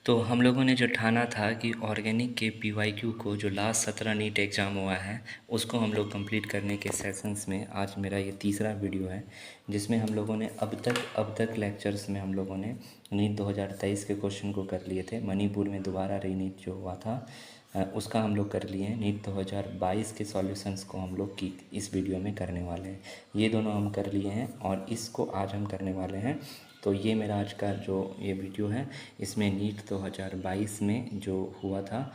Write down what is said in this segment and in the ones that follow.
तो हम लोगों ने जो ठाना था कि ऑर्गेनिक के पीवाईक्यू को जो लास्ट 17 नीट एग्ज़ाम हुआ है उसको हम लोग कंप्लीट करने के सेशंस में आज मेरा ये तीसरा वीडियो है, जिसमें हम लोगों ने अब तक लेक्चर्स में हम लोगों ने नीट 2023 के क्वेश्चन को कर लिए थे। मणिपुर में दोबारा रीनीट जो हुआ था उसका हम लोग कर लिए हैं। नीट 2022 के सॉल्यूशंस को हम लोग की इस वीडियो में करने वाले हैं। ये दोनों हम कर लिए हैं और इसको आज हम करने वाले हैं। तो ये मेरा आज का जो ये वीडियो है, इसमें नीट 2022 में जो हुआ था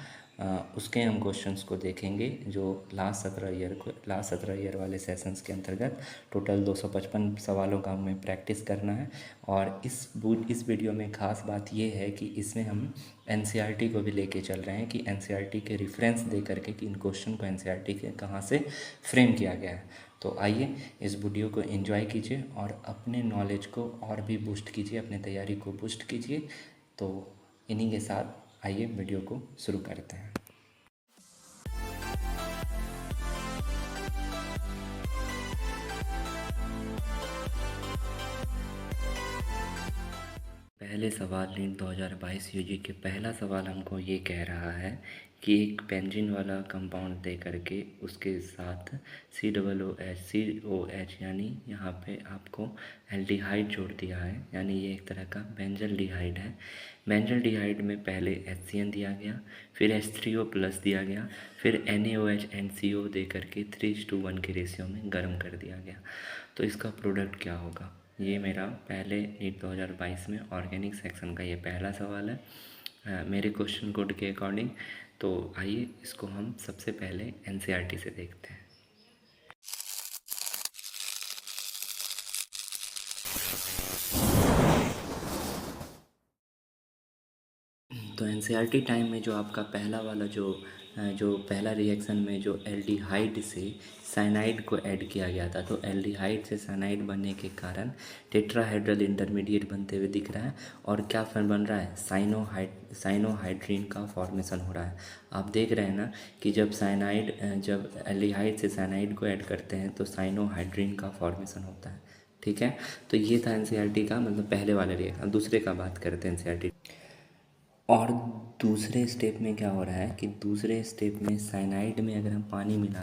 उसके हम क्वेश्चंस को देखेंगे, जो लास्ट 17 ईयर वाले सेशंस के अंतर्गत टोटल 255 सवालों का हमें प्रैक्टिस करना है। और इस वीडियो में ख़ास बात ये है कि इसमें हम एनसीईआरटी को भी लेके चल रहे हैं कि एनसीईआरटी के रेफरेंस दे करके कि इन क्वेश्चन को एनसीईआरटी के कहाँ से फ्रेम किया गया है। तो आइए इस वीडियो को एंजॉय कीजिए और अपने नॉलेज को और भी बूस्ट कीजिए, अपने तैयारी को बूस्ट कीजिए। तो इन्हीं के साथ आइए वीडियो को शुरू करते हैं। पहले सवाल नीट 2022 यूजी के पहला सवाल हमको ये कह रहा है कि एक बेंजीन वाला कंपाउंड दे करके उसके साथ COOH यानी यहाँ पे आपको एल्डिहाइड जोड़ दिया है, यानी ये एक तरह का बेंजल्डिहाइड है। बेंजल्डिहाइड में पहले HCN दिया गया, फिर H3O प्लस दिया गया, फिर NaOH NCO दे करके 3:1 के रेशियो में गर्म कर दिया गया। तो इसका प्रोडक्ट क्या होगा? ये मेरा पहले नीट 2022 में ऑर्गेनिक सेक्शन का ये पहला सवाल है मेरे क्वेश्चन कोड के अकॉर्डिंग। तो आइए इसको हम सबसे पहले एनसीईआरटी से देखते हैं। तो एनसीईआरटी टाइम में जो आपका पहला वाला जो पहला रिएक्शन में जो एल्डिहाइड से साइनाइड को ऐड किया गया था, तो एल्डिहाइड से साइनाइड बनने के कारण टेट्राहेड्रल इंटरमीडिएट बनते हुए दिख रहा है। और क्या फिर बन रहा है? साइनोहाइड्रीन का फॉर्मेशन हो रहा है। आप देख रहे हैं ना कि जब एल्डिहाइड से साइनाइड को ऐड करते हैं तो साइनोहाइड्रीन का फॉर्मेशन होता है। ठीक है, तो ये था एनसीईआरटी का मतलब पहले वाले रिएक्शन। दूसरे का बात करते हैं एनसीईआरटी। और दूसरे स्टेप में क्या हो रहा है कि दूसरे स्टेप में साइनाइड में अगर हम पानी मिला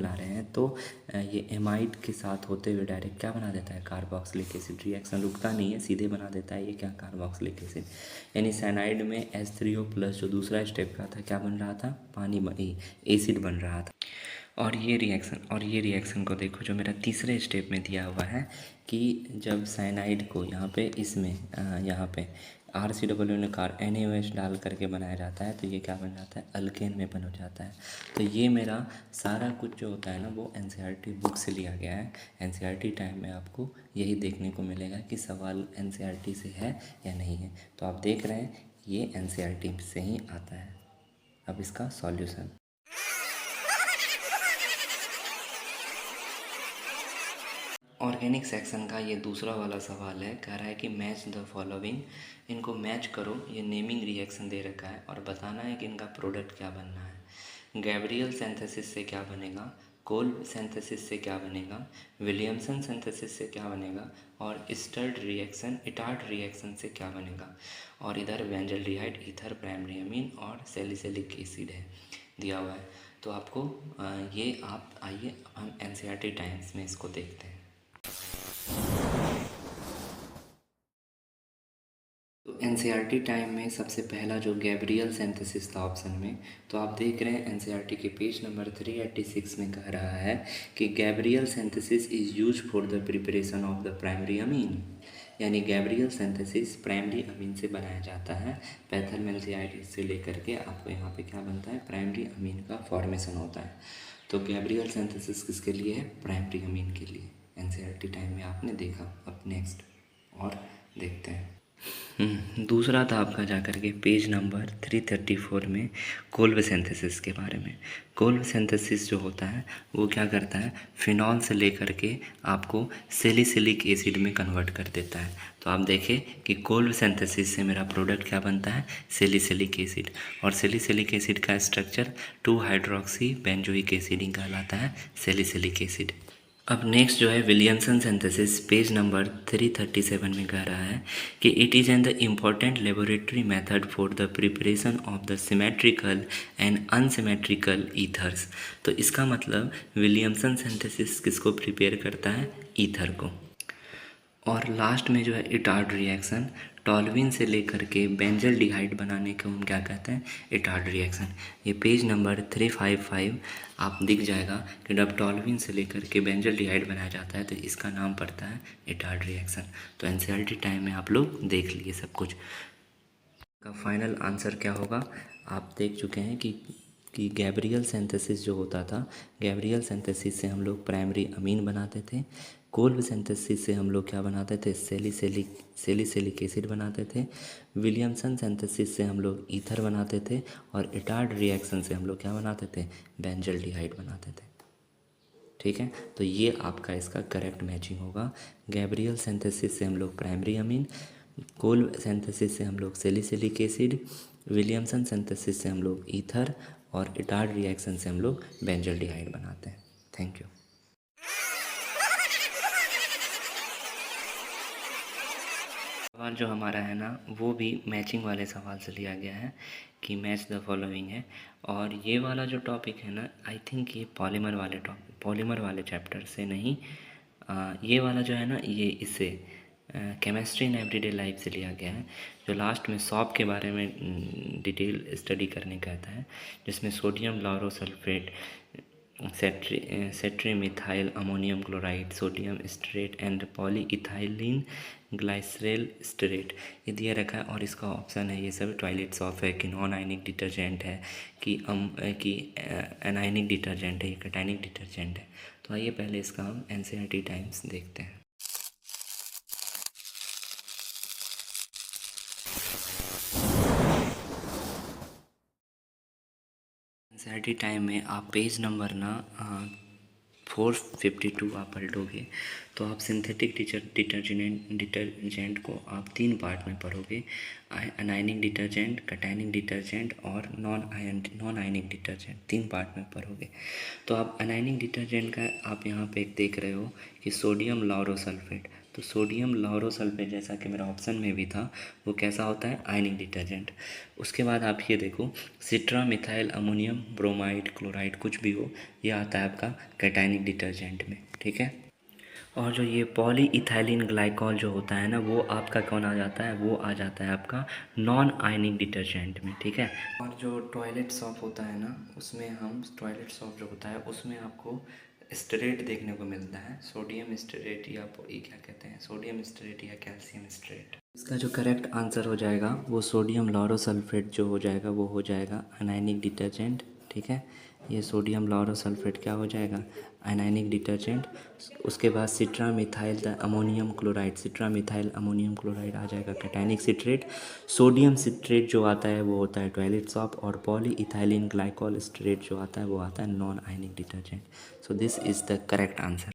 रहे हैं तो ये एमाइड के साथ होते हुए डायरेक्ट क्या बना देता है? Carboxylic acid. रिएक्शन रुकता नहीं है, सीधे बना देता है ये क्या? Carboxylic acid. यानी साइनाइड में H3O प्लस जो दूसरा स्टेप का था क्या बन रहा था? एसिड बन रहा था। और ये रिएक्शन को देखो जो मेरा तीसरे स्टेप में दिया हुआ है कि जब साइनाइड को यहाँ पे RCOO ने NaOH डाल करके बनाया जाता है तो ये क्या बन जाता है? अल्केन में बन हो जाता है। तो ये मेरा सारा कुछ जो होता है ना वो एनसीईआरटी बुक से लिया गया है। एनसीईआरटी टाइम में आपको यही देखने को मिलेगा कि सवाल एनसीईआरटी से है या नहीं है। तो आप देख रहे हैं ये एनसीईआरटी से ही आता है। अब इसका सॉल्यूशन। ऑर्गेनिक सेक्शन का ये दूसरा वाला सवाल है, कह रहा है कि मैच द फॉलोइंग, इनको मैच करो। ये नेमिंग रिएक्शन दे रखा है और बताना है कि इनका प्रोडक्ट क्या बनना है। गैब्रियल सिंथेसिस से क्या बनेगा, कोल्ब सिंथेसिस से क्या बनेगा, विलियमसन सिंथेसिस से क्या बनेगा, और इटार्ड रिएक्शन से क्या बनेगा। और इधर बेंजल्डिहाइड, ईथर, प्राइमरी अमीन और सैलिसिलिक एसिड है दिया हुआ है। तो आपको आइए हम एनसीईआरटी टाइम्स में इसको देखते हैं। तो एनसीईआरटी टाइम में सबसे पहला जो गैब्रियल सिंथेसिस था ऑप्शन में, तो आप देख रहे हैं एनसीईआरटी के पेज नंबर 386 में कह रहा है कि Gabriel synthesis is use for the preparation of the primary amine. यानी गैब्रियल सिंथेसिस प्राइमरी अमीन से बनाया जाता है। पैथलमेल्थियाइड से लेकर के आपको यहाँ पे क्या बनता है? प्राइमरी अमीन का फॉर्मेशन होता है। तो गैब्रियल सिंथेसिस किसके लिए है? प्राइमरी अमीन के लिए। एनसीईआरटी टाइम में आपने देखा। अब नेक्स्ट और देखते हैं। दूसरा था आपका जाकर के पेज नंबर 334 में कोल्ब सिंथेसिस के बारे में। कोल्ब सिंथेसिस जो होता है वो क्या करता है? फिनॉल से लेकर के आपको सैलिसिलिक एसिड में कन्वर्ट कर देता है। तो आप देखें कि कोल्ब सिंथेसिस से मेरा प्रोडक्ट क्या बनता है? Salicylic acid. और सैलिसिलिक एसिड का स्ट्रक्चर 2 हाइड्रोक्सी बेंजोइक एसिड कहलाता है, सैलिसिलिक एसिड। अब नेक्स्ट जो है विलियमसन सिंथेसिस पेज नंबर 337 में कह रहा है कि it is an the important laboratory method for the preparation of the symmetrical and unsymmetrical ethers. तो इसका मतलब विलियमसन सिंथेसिस किसको प्रिपेयर करता है? ईथर को। और लास्ट में जो है इटार्ड रिएक्शन, टॉल्यूइन से लेकर के बेंजल्डिहाइड बनाने को हम क्या कहते हैं? Etard reaction. ये पेज नंबर 355 आप दिख जाएगा कि जब टॉल्यूइन से लेकर के बेंजल्डिहाइड बनाया जाता है तो इसका नाम पड़ता है इटार्ड रिएक्शन। तो एनसीईआरटी टाइम में आप लोग देख लिए सब कुछ। का फाइनल आंसर क्या होगा? आप देख चुके हैं कि गैब्रियल सिंथेसिस जो होता था, गैब्रियल सिंथेसिस से हम लोग प्राइमरी अमीन बनाते थे। कोल्ब सिंथेसिस से हम लोग क्या बनाते थे? सेलिसिलिक एसिड बनाते थे। विलियमसन सिंथेसिस से हम लोग ईथर बनाते थे। और इटार्ड रिएक्शन से हम लोग क्या बनाते थे? बेंजल्डिहाइड बनाते थे। ठीक है, तो ये आपका इसका करेक्ट मैचिंग होगा। गैब्रियल सिंथेसिस से हम लोग प्राइमरी अमीन, कोल्ब सिंथेसिस से हम लोग सेलिसिलिक एसिड, विलियमसन सिंथेसिस से हम लोग ईथर, और इटार्ड रिएक्शन से हम लोग बेंजल्डिहाइड बनाते हैं। Thank you. सवाल जो हमारा है ना वो भी मैचिंग वाले सवाल से लिया गया है कि मैच द फॉलोइंग है। और ये वाला जो टॉपिक है ना, आई थिंक ये पॉलीमर वाले चैप्टर से नहीं, ये वाला जो है ना ये इससे केमिस्ट्री इन एवरीडे लाइफ से लिया गया है, जो लास्ट में सॉप के बारे में डिटेल स्टडी करने कहता है, जिसमें sodium laureth sulphate, cetrimethyl ammonium chloride, sodium stearate and polyethylene glyceryl stearate ये दिया रखा है। और इसका ऑप्शन है ये सब टॉयलेट सॉप है कि नॉन आयनिक डिटर्जेंट है कि एनायनिक डिटर्जेंट है, ये कैटायनिक डिटर्जेंट है। तो आइए पहले इसका हम एनसीईआरटी टाइम्स देखते हैं। एनसीईआरटी टाइम में आप पेज नंबर ना 452 आप पलटोगे तो आप सिंथेटिक डिटर्जेंट को आप 3 पार्ट में पढ़ोगे। अनायनिक डिटर्जेंट, कैटायनिक डिटर्जेंट और नॉन आयनिक डिटर्जेंट 3 पार्ट में पढ़ोगे। तो आप अनायनिक डिटर्जेंट का आप यहाँ पे देख रहे हो कि सोडियम लाउरोसल्फेट। तो सोडियम लाउरोसल्फेट जैसा कि मेरा ऑप्शन में भी था, वो कैसा होता है? आयनिक डिटर्जेंट। उसके बाद आप ये देखो सिट्रा मिथाइल अमोनियम ब्रोमाइड क्लोराइड कुछ भी हो, ये आता है आपका कैटायनिक डिटर्जेंट में। ठीक है, और जो ये पॉली इथाइलिन ग्लाइकॉल जो होता है ना वो आपका कौन आ जाता है? वो आ जाता है आपका नॉन आयनिक डिटर्जेंट में। ठीक है, और जो टॉयलेट सॉप होता है ना उसमें हम टॉयलेट सॉप जो होता है उसमें आपको स्टेरेट देखने को मिलता है, सोडियम स्टेरेट या ये क्या कहते हैं, सोडियम स्टेरेट या कैल्शियम स्टेरेट। इसका जो करेक्ट आंसर हो जाएगा वो सोडियम लाउरोसल्फेट जो हो जाएगा वो हो जाएगा अनायनिक डिटर्जेंट। ठीक है, ये सोडियम लाउरोसल्फेट क्या हो जाएगा? Anionic detergent. उसके बाद सिट्रा मिथाइल अमोनियम क्लोराइड आ जाएगा कैटायनिक सिट्रेट। सोडियम सिट्रेट जो आता है वो होता है टॉयलेट सॉप, और पॉली इथाइलिन ग्लाइकॉल स्टेरेट जो आता है वो आता है non ionic detergent. So this is the correct answer.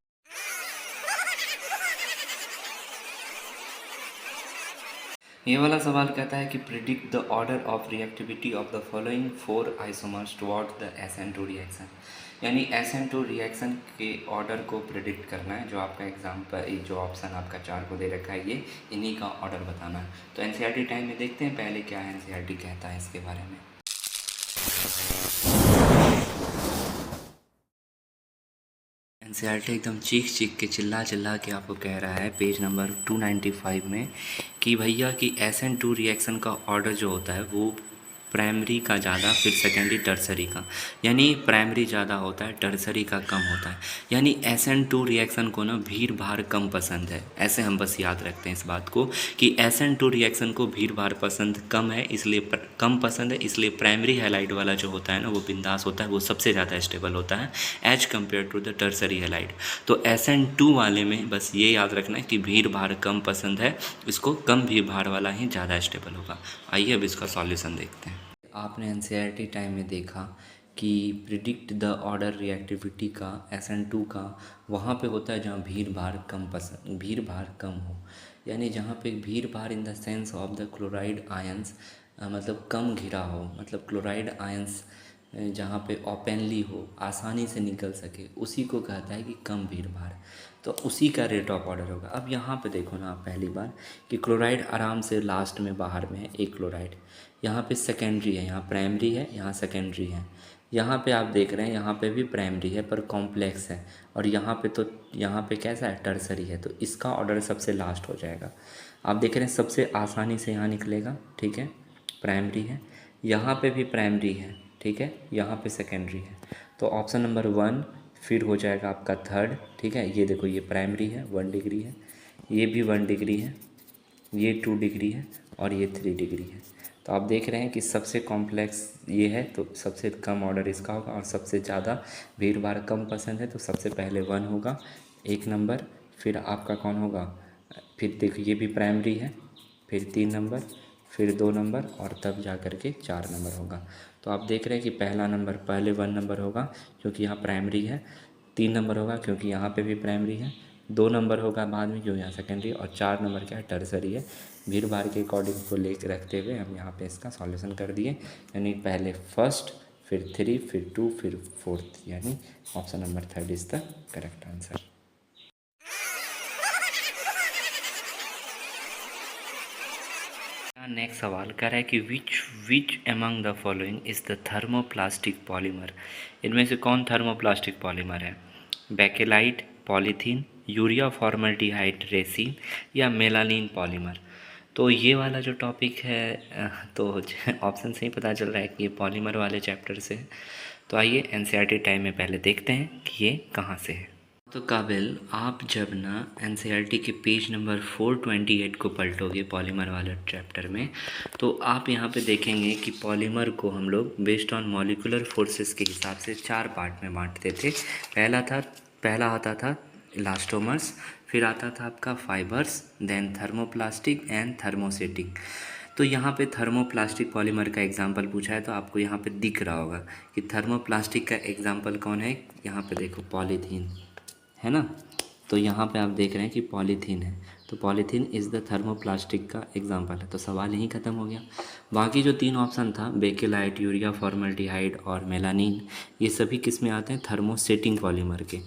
ये वाला सवाल कहता है कि predict the order of reactivity of the following 4 isomers toward the SN2 reaction. यानी SN2 रिएक्शन के ऑर्डर को प्रिडिक्ट करना है। जो आपका एग्जाम पर जो ऑप्शन आपका 4 को दे रखा है ये इन्हीं का ऑर्डर बताना है। तो एनसीईआरटी टाइम में देखते हैं पहले क्या है एनसीईआरटी कहता है इसके बारे में। एनसीईआरटी एकदम चीख चीख के चिल्ला चिल्ला के आपको कह रहा है पेज नंबर 295 में कि भैया कि SN2 रिएक्शन का ऑर्डर जो होता है वो प्राइमरी का ज़्यादा फिर सेकेंडरी टर्सरी का, यानी प्राइमरी ज़्यादा होता है टर्सरी का कम होता है। यानी SN2 रिएक्शन को ना भीड़ भाड़ कम पसंद है। ऐसे हम बस याद रखते हैं इस बात को कि SN2 रिएक्शन को भीड़ भाड़ पसंद कम है, इसलिए कम पसंद है, इसलिए प्राइमरी हैलाइड वाला जो होता है ना वो बिंदास होता है, वो सबसे ज़्यादा स्टेबल होता है as compare to the tertiary halide. तो SN2 वाले में बस ये याद रखना है कि भीड़ भाड़ कम पसंद है, इसको कम भीड़ भाड़ वाला ही ज़्यादा स्टेबल होगा। आइए अब इसका सॉल्यूशन देखते हैं। आपने एनसीईआरटी टाइम में देखा कि प्रिडिक्ट द ऑर्डर रिएक्टिविटी का SN2 का वहाँ पे होता है जहाँ भीड़ भाड़ कम हो। यानी जहाँ पे भीड़ भाड़ in the sense of the chloride ions, मतलब कम घिरा हो, मतलब क्लोराइड आयंस जहाँ पे ओपनली हो, आसानी से निकल सके, उसी को कहता है कि कम भीड़ भाड़। तो उसी का रेट ऑफ ऑर्डर होगा। अब यहाँ पे देखो ना आप पहली बार कि क्लोराइड आराम से लास्ट में बाहर में है एक क्लोराइड, यहाँ पे सेकेंडरी है, यहाँ प्राइमरी है, यहाँ सेकेंडरी है। यहाँ पे आप देख रहे हैं यहाँ पे भी प्राइमरी है पर कॉम्प्लेक्स है, और यहाँ पे तो यहाँ पे कैसा है, टर्सरी है, तो इसका ऑर्डर सबसे लास्ट हो जाएगा। आप देख रहे हैं सबसे आसानी से यहाँ निकलेगा, ठीक है, प्राइमरी है, यहाँ पे भी प्राइमरी है, ठीक है, यहाँ पे सेकेंडरी है। तो ऑप्शन नंबर 1 फिर हो जाएगा आपका थर्ड, ठीक है। ये देखो ये प्राइमरी है 1 डिग्री है, ये भी 1 डिग्री है, ये 2 डिग्री है, और ये 3 डिग्री है। तो आप देख रहे हैं कि सबसे कॉम्प्लेक्स ये है तो सबसे कम ऑर्डर इसका होगा, और सबसे ज़्यादा भीड़ भाड़ कम पसंद है तो सबसे पहले 1 होगा 1 नंबर, फिर आपका कौन होगा, फिर देखो ये भी प्राइमरी है, फिर 3 नंबर, फिर 2 नंबर, और तब जा कर के 4 नंबर होगा। तो आप देख रहे हैं कि पहला नंबर पहले 1 नंबर होगा क्योंकि यहाँ प्राइमरी है, 3 नंबर होगा क्योंकि यहाँ पे भी प्राइमरी है, 2 नंबर होगा बाद में क्योंकि यहाँ सेकेंडरी, और 4 नंबर क्या है, टर्सरी है। भीड़ भाड़ के अकॉर्डिंग को लेकर रखते हुए हम यहाँ पे इसका सॉल्यूशन कर दिए, यानी पहले फर्स्ट, फिर 3, फिर 2, फिर 4th, यानी option number 3 is the correct answer. Next सवाल कह रहा है कि which among the following is the thermoplastic polymer. इनमें से कौन थर्मोप्लास्टिक पॉलीमर है, bakelite, polythene, urea formaldehyde resin, या मेलानिन पॉलीमर। तो ये वाला जो टॉपिक है तो ऑप्शन से ही पता चल रहा है कि ये पॉलीमर वाले चैप्टर से है। तो आइए एनसीईआरटी टाइम में पहले देखते हैं कि ये कहाँ से है। तो काबिल, आप जब ना एनसीईआरटी के पेज नंबर 428 को पलटोगे पॉलीमर वाले चैप्टर में, तो आप यहाँ पे देखेंगे कि पॉलीमर को हम लोग बेस्ड ऑन मॉलिक्यूलर फोर्सेस के हिसाब से 4 पार्ट में बांटते थे। पहला आता था इलास्टोमर्स, फिर आता था आपका fibers, then thermoplastic and thermosetting. तो यहाँ पे थर्मोप्लास्टिक पॉलीमर का एग्जांपल पूछा है तो आपको यहाँ पे दिख रहा होगा कि थर्मोप्लास्टिक का एग्जांपल कौन है। यहाँ पे देखो पॉलीथीन है ना, तो यहाँ पे आप देख रहे हैं कि पॉलीथीन है, तो पॉलीथीन इज़ द थर्मोप्लास्टिक का एग्जांपल है। तो सवाल यहीं ख़त्म हो गया। बाकी जो 3 ऑप्शन था बेकेलाइट, यूरिया फॉर्मल्डिहाइड और मेलानिन, ये सभी किस में आते हैं, थर्मोसेटिंग पॉलीमर के।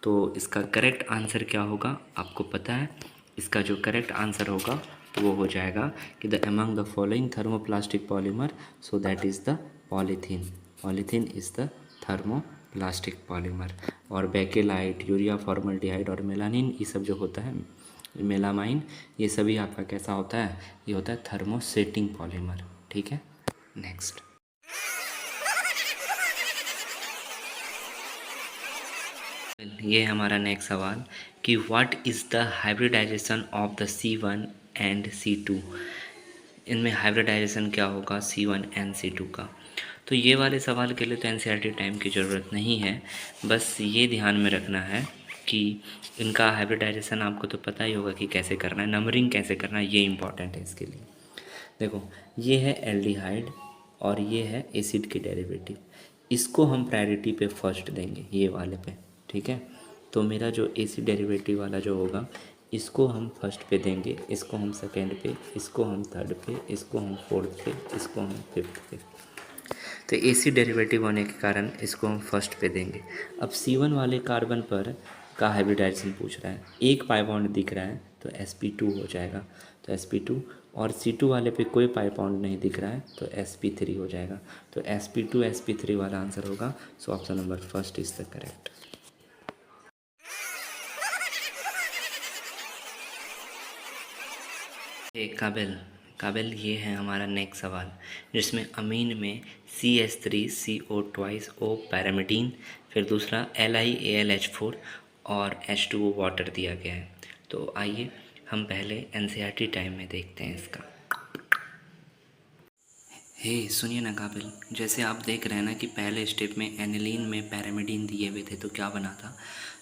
तो इसका करेक्ट आंसर क्या होगा आपको पता है, इसका जो करेक्ट आंसर होगा तो वो हो जाएगा कि the among the following thermoplastic polymer, so that is the polythene. Polythene is the thermoplastic polymer. और बेकेलाइट, यूरिया फॉर्मल्डिहाइड और मेलानिन, ये सब जो होता है, मेलामाइन, ये सभी आपका कैसा होता है, ये होता है थर्मोसेटिंग पॉलीमर, ठीक है। नेक्स्ट, ये हमारा नेक्स्ट सवाल कि what is the hybridization of the C1 and C2। इनमें हाइब्रिडाइजेशन क्या होगा C1 एंड C2 का। तो ये वाले सवाल के लिए तो एनसीईआरटी टाइम की ज़रूरत नहीं है, बस ये ध्यान में रखना है कि इनका हाइब्रिडाइजेशन आपको तो पता ही होगा कि कैसे करना है, नंबरिंग कैसे करना है, ये इंपॉर्टेंट है इसके लिए। देखो ये है एल्डिहाइड और ये है एसिड के डेरिवेटिव, इसको हम प्रायोरिटी पे फर्स्ट देंगे, ये वाले पे, ठीक है। तो मेरा जो एसिड डेरिवेटिव वाला जो होगा इसको हम फर्स्ट पे देंगे, इसको हम सेकेंड पे, इसको हम थर्ड पे, इसको हम फोर्थ पे, इसको हम फिफ्थ पे। तो एसिड डेरिवेटिव होने के कारण इसको हम फर्स्ट पे देंगे। अब C1 वाले कार्बन पर का हाइब्रिडाइजेशन पूछ रहा है, एक पाई बॉन्ड दिख रहा है तो sp2 हो जाएगा, तो sp2, और C2 वाले पे कोई पाई बॉन्ड नहीं दिख रहा है तो sp3 हो जाएगा। तो sp2 sp3 वाला आंसर होगा, सो option number first is the correct. काबिल, ये है हमारा नेक्स्ट सवाल जिसमें अमीन में CH3CO ट्वाइस O पैरामिडीन, फिर दूसरा LiAlH4 और H2O वाटर दिया गया है। तो आइए हम पहले एनसीईआरटी टाइम में देखते हैं इसका। हे सुनिए ना काबिल, जैसे आप देख रहे हैं ना कि पहले स्टेप में एनिलीन में पैरामिडीन दिए हुए थे तो क्या बना था,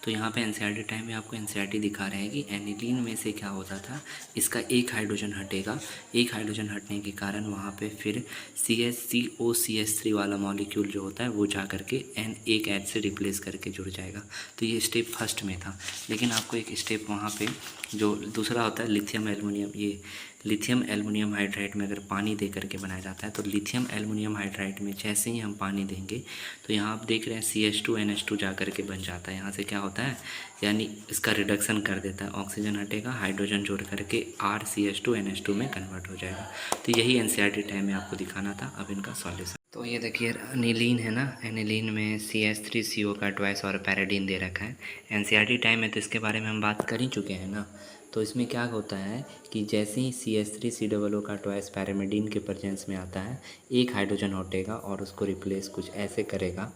तो यहाँ पे एनसीईआरटी टाइम में आपको एनसीईआरटी दिखा रहे हैं कि एनिलीन में से क्या होता था, इसका एक हाइड्रोजन हटेगा, एक हाइड्रोजन हटने के कारण वहाँ पे फिर CH3 वाला मॉलिक्यूल जो होता है वो जा करके एक H से रिप्लेस करके जुड़ जाएगा। तो ये स्टेप फर्स्ट में था, लेकिन आपको एक स्टेप वहाँ पे जो दूसरा होता है लिथियम एल्युमिनियम, ये लिथियम एल्युमिनियम हाइड्राइड में अगर पानी दे करके बनाया जाता है तो लिथियम एल्युमिनियम हाइड्राइड में जैसे ही हम पानी देंगे तो यहाँ आप देख रहे हैं CH2NH2 जा करके बन जाता है। यहाँ से क्या होता है, यानी इसका रिडक्शन कर देता है, ऑक्सीजन हटेगा, हाइड्रोजन जोड़ करके RCH2NH2 में कन्वर्ट हो जाएगा। तो यही NCERT टाइम में आपको दिखाना था। अब इनका सॉल्यूशन तो ये देखिए एनिलीन है ना, एनिलीन में CH3CO का ट्वाइस और पैराडीन दे रखा है। NCERT टाइम में तो इसके बारे में हम बात कर ही चुके हैं ना। तो इसमें क्या होता है कि जैसे ही CH3COO का ट्वाइस पैरामिडीन के प्रेजेंस में आता है, एक हाइड्रोजन हटेगा और उसको रिप्लेस कुछ ऐसे करेगा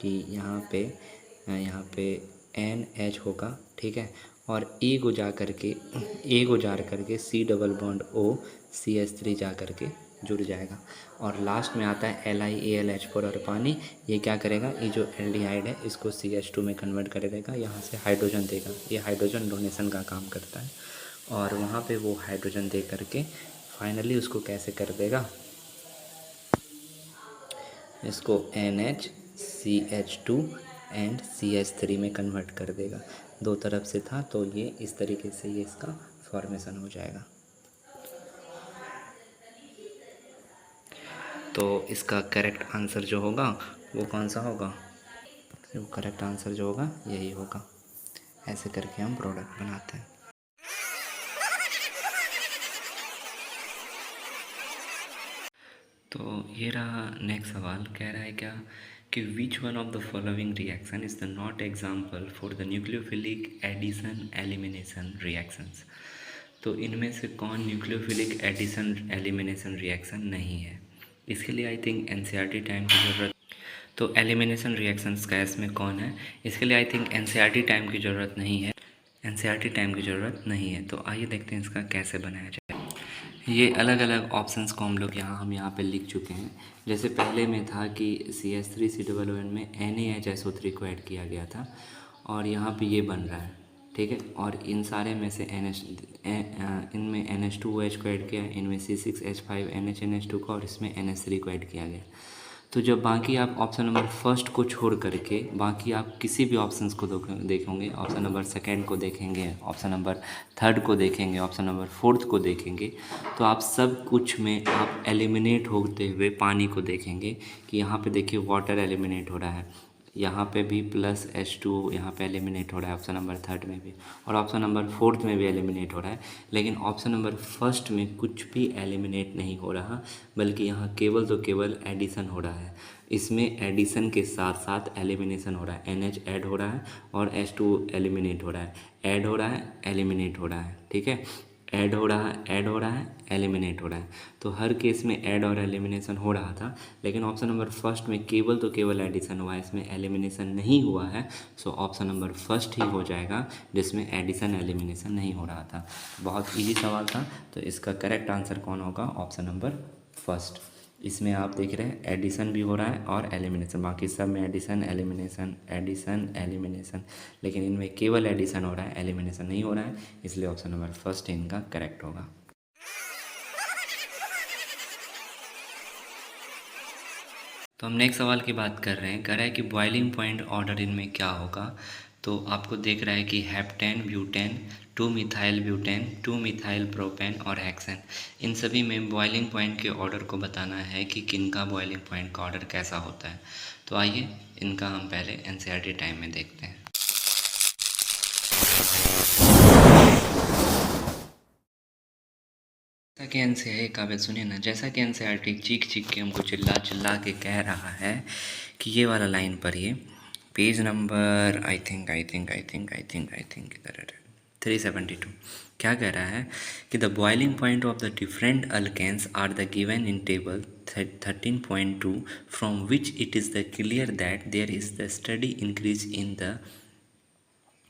कि यहाँ पे NH होगा, ठीक है, और ए को जा करके C double bond O CH3 जा करके जुड़ जाएगा। और लास्ट में आता है LiAlH4 और पानी, ये क्या करेगा, ये जो एल्डिहाइड है इसको CH2 में कन्वर्ट कर देगा, यहाँ से हाइड्रोजन देगा, ये हाइड्रोजन डोनेशन का काम करता है। और वहाँ पे वो हाइड्रोजन दे करके फाइनली उसको कैसे कर देगा, इसको NHCH2 एंड CH3 में कन्वर्ट कर देगा। दो तरफ से था तो ये इस तरीके से ये इसका फॉर्मेशन हो जाएगा। तो इसका करेक्ट आंसर जो होगा वो कौन सा होगा, वो करेक्ट आंसर जो होगा यही होगा। ऐसे करके हम प्रोडक्ट बनाते हैं। तो ये रहा नेक्स्ट सवाल, कह रहा है क्या कि which one of the following reaction is the not example for the nucleophilic addition elimination reactions. तो इनमें से कौन न्यूक्लियोफिलिक एडिशन एलिमिनेशन रिएक्शन नहीं है। इसके लिए आई थिंक NCERT टाइम की ज़रूरत। तो एलिमिनेशन रिएक्शंस का इसमें कौन है, इसके लिए आई थिंक NCERT टाइम की ज़रूरत नहीं है, NCERT टाइम की ज़रूरत नहीं है। तो आइए देखते हैं इसका कैसे बनाया जाए। ये अलग अलग ऑप्शंस को हम यहाँ पे लिख चुके हैं। जैसे पहले में था कि CH3COON में NaHSO3 को ऐड किया गया था और यहाँ पे ये बन रहा है, ठीक है। और इन सारे में से इनमें NH2OH को ऐड किया, इनमें C6H5NHNH2 को और इसमें NH3 को ऐड किया गया। तो जब बाकी आप ऑप्शन नंबर फर्स्ट को छोड़ करके बाकी आप किसी भी ऑप्शंस को देखेंगे, ऑप्शन नंबर सेकंड को देखेंगे, ऑप्शन नंबर थर्ड को देखेंगे, ऑप्शन नंबर फोर्थ को देखेंगे, तो आप सब कुछ में आप एलिमिनेट होते हुए पानी को देखेंगे कि यहाँ पे देखिए वाटर एलिमिनेट हो रहा है, यहाँ पे भी प्लस H2 यहाँ पे एलिमिनेट हो रहा है ऑप्शन नंबर थर्ड में भी, और ऑप्शन नंबर फोर्थ में भी एलिमिनेट हो रहा है। लेकिन ऑप्शन नंबर फर्स्ट में कुछ भी एलिमिनेट नहीं हो रहा, बल्कि यहाँ केवल तो केवल एडिशन हो रहा है। इसमें एडिशन के साथ साथ एलिमिनेशन हो रहा है, NH ऐड हो रहा है और H2 एलिमिनेट हो रहा है, ऐड हो रहा है, एलिमिनेट हो रहा है, ठीक है, ऐड हो रहा है, एलिमिनेट हो रहा है। तो हर केस में ऐड और एलिमिनेशन हो रहा था, लेकिन ऑप्शन नंबर फर्स्ट में केवल तो केवल एडिशन हुआ है, इसमें एलिमिनेशन नहीं हुआ है। सो ऑप्शन नंबर फर्स्ट ही हो जाएगा जिसमें एडिशन एलिमिनेशन नहीं हो रहा था। बहुत इजी सवाल था, तो इसका करेक्ट आंसर कौन होगा, ऑप्शन नंबर फर्स्ट। इसमें आप देख रहे हैं एडिशन भी हो रहा है और एलिमिनेशन, बाकी सब में एडिशन एलिमिनेशन, लेकिन इनमें केवल एडिशन हो रहा है, एलिमिनेशन नहीं हो रहा है, इसलिए ऑप्शन नंबर फर्स्ट इनका करेक्ट होगा। तो हम नेक्स्ट सवाल की बात कर रहे हैं, कह रहा है कि बॉइलिंग पॉइंट ऑर्डर इनमें क्या होगा। तो आपको देख रहा है कि हेप्टेन, ब्यूटेन, 2-मिथाइल ब्यूटेन, 2-मिथाइल प्रोपेन और हेक्सेन, इन सभी में बॉइलिंग पॉइंट के ऑर्डर को बताना है कि किनका बॉइलिंग पॉइंट का ऑर्डर कैसा होता है। तो आइए इनका हम पहले NCERT टाइम में देखते हैं। जैसा कि NCERT काबिल सुनिए ना, जैसा कि NCERT चीख के हमको चिल्ला के कह रहा है कि ये वाला लाइन पर ये पेज नंबर आई थिंक इधर 372 क्या कह रहा है कि the boiling point of the different alkanes are the given in table 13.2 from which it is the clear that there is the steady increase in the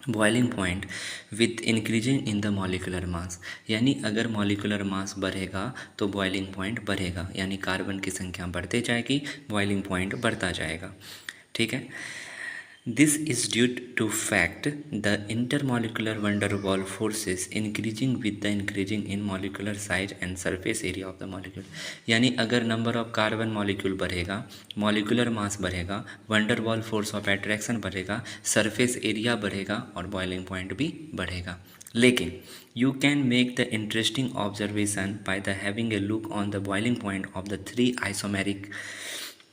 boiling point with increasing in the molecular mass. यानी अगर molecular mass बढ़ेगा तो boiling point बढ़ेगा, यानी carbon की संख्या बढ़ते जाएगी, बॉइलिंग पॉइंट बढ़ता जाएगा, ठीक है। This is due to fact the intermolecular van der Waals forces increasing with the increasing in molecular size and surface area of the molecule. यानी अगर नंबर ऑफ कार्बन मॉलिक्यूल बढ़ेगा, मॉलिकुलर मास बढ़ेगा, वंडरवॉल फोर्स ऑफ अट्रैक्शन बढ़ेगा, surface area बढ़ेगा और boiling point भी बढ़ेगा। लेकिन you can make the interesting observation by the having a look on the boiling point of the 3 isomeric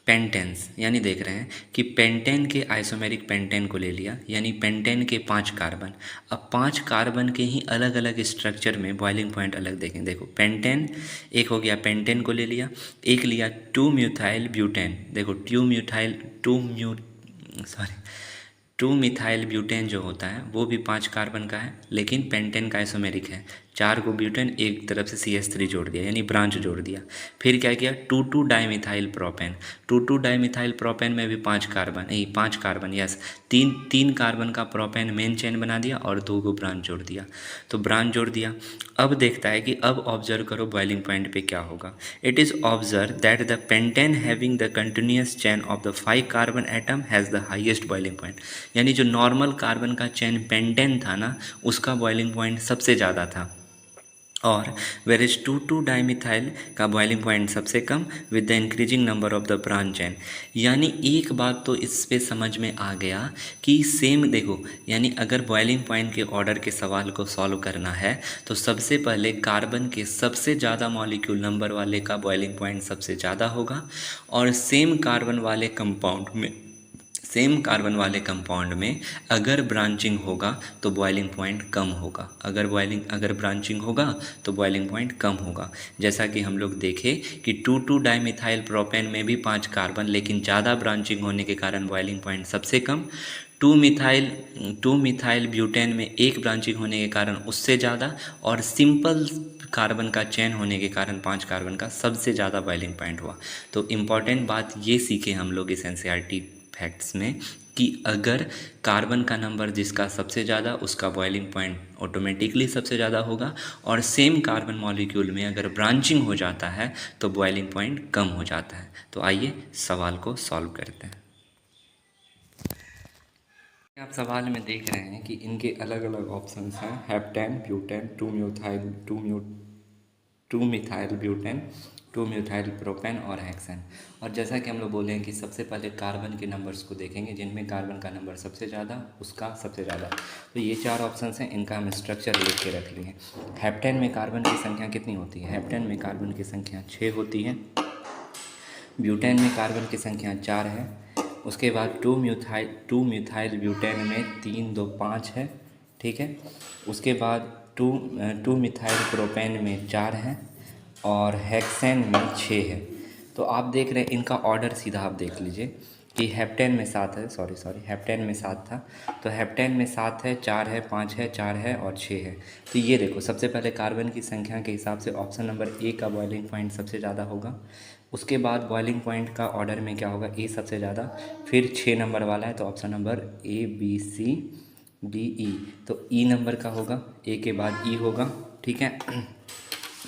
पेंटेन्स। यानी देख रहे हैं कि पेंटेन के आइसोमेरिक पेंटेन को ले लिया, यानी पेंटेन के 5 कार्बन। अब 5 कार्बन के ही अलग अलग स्ट्रक्चर में बॉइलिंग पॉइंट अलग देखें। देखो पेंटेन एक हो गया, पेंटेन को ले लिया, एक लिया 2 म्यूथाइल ब्यूटेन। देखो 2 मिथाइल ब्यूटेन जो होता है वो भी 5 कार्बन का है, लेकिन पेंटेन का आइसोमेरिक है। 4 को ब्यूटेन, एक तरफ से CH3 जोड़ दिया, यानी ब्रांच जोड़ दिया। फिर क्या किया, 2 डाइमिथाइल प्रोपेन। 2 डाइमिथाइल प्रोपेन में भी 5 कार्बन, यही 5 कार्बन, यस, तीन कार्बन का प्रोपेन मेन चेन बना दिया और 2 को ब्रांच जोड़ दिया, तो ब्रांच जोड़ दिया। अब देखता है कि अब ऑब्जर्व करो बॉइलिंग पॉइंट पे क्या होगा। It is observe that the pentane having the continuous chain of the 5 carbon atom has the highest boiling point. यानी जो नॉर्मल कार्बन का चेन पेंटेन था ना, उसका बॉइलिंग पॉइंट सबसे ज़्यादा था, और वेर इज 2 डाइमिथाइल का बॉइलिंग पॉइंट सबसे come with the increasing number of the branch chain. यानी एक बात तो इस पे समझ में आ गया कि सेम देखो, यानी अगर बॉइलिंग पॉइंट के ऑर्डर के सवाल को सॉल्व करना है तो सबसे पहले कार्बन के सबसे ज़्यादा मॉलिक्यूल नंबर वाले का बॉइलिंग पॉइंट सबसे ज़्यादा होगा, और सेम कार्बन वाले कंपाउंड में अगर ब्रांचिंग होगा तो बॉइलिंग पॉइंट कम होगा। अगर ब्रांचिंग होगा तो बॉइलिंग पॉइंट कम होगा। जैसा कि हम लोग देखें कि 2 डाइमिथाइल प्रोपेन में भी 5 कार्बन, लेकिन ज़्यादा ब्रांचिंग होने के कारण बॉइलिंग पॉइंट सबसे कम। 2 मिथाइल ब्यूटेन में एक ब्रांचिंग होने के कारण उससे ज़्यादा, और सिंपल कार्बन का चेन होने के कारण 5 कार्बन का सबसे ज़्यादा बॉइलिंग पॉइंट हुआ। तो इम्पॉर्टेंट बात ये सीखे हम लोग इस NCERT फैक्ट्स में कि अगर कार्बन का नंबर जिसका सबसे ज़्यादा, उसका बॉइलिंग पॉइंट ऑटोमेटिकली सबसे ज़्यादा होगा, और सेम कार्बन मॉलिक्यूल में अगर ब्रांचिंग हो जाता है तो बॉइलिंग पॉइंट कम हो जाता है। तो आइए सवाल को सॉल्व करते हैं। आप सवाल में देख रहे हैं कि इनके अलग अलग ऑप्शंस हैं, heptane, butane, 2 methyl butane, 2 methyl propane और हेक्सेन। और जैसा कि हम लोग बोले हैं कि सबसे पहले कार्बन के नंबर्स को देखेंगे, जिनमें कार्बन का नंबर सबसे ज़्यादा, उसका सबसे ज़्यादा। तो ये 4 ऑप्शंस हैं, इनका हम स्ट्रक्चर लिख के रख लिए। हेप्टेन में कार्बन की संख्या कितनी होती है? हेप्टेन में कार्बन की संख्या 6 होती है। ब्यूटेन में कार्बन की संख्या 4 है। उसके बाद 2 मिथाइल ब्यूटेन में 3 2 5 है, ठीक है। उसके बाद 2 मिथाइल प्रोपेन में 4 है, और हेक्सेन में 6 है। तो आप देख रहे हैं इनका ऑर्डर सीधा आप देख लीजिए कि हेप्टेन में 7 है, हेप्टेन में 7 था, तो हेप्टेन में 7 है, 4 है, 5 है, 4 है और 6 है। तो ये देखो, सबसे पहले कार्बन की संख्या के हिसाब से ऑप्शन नंबर ए का बॉइलिंग पॉइंट सबसे ज़्यादा होगा। उसके बाद बॉइलिंग पॉइंट का ऑर्डर में क्या होगा, ए सबसे ज़्यादा, फिर 6 नंबर वाला है तो ऑप्शन नंबर ABCDE, तो ई नंबर का होगा, ए के बाद ई होगा, ठीक है।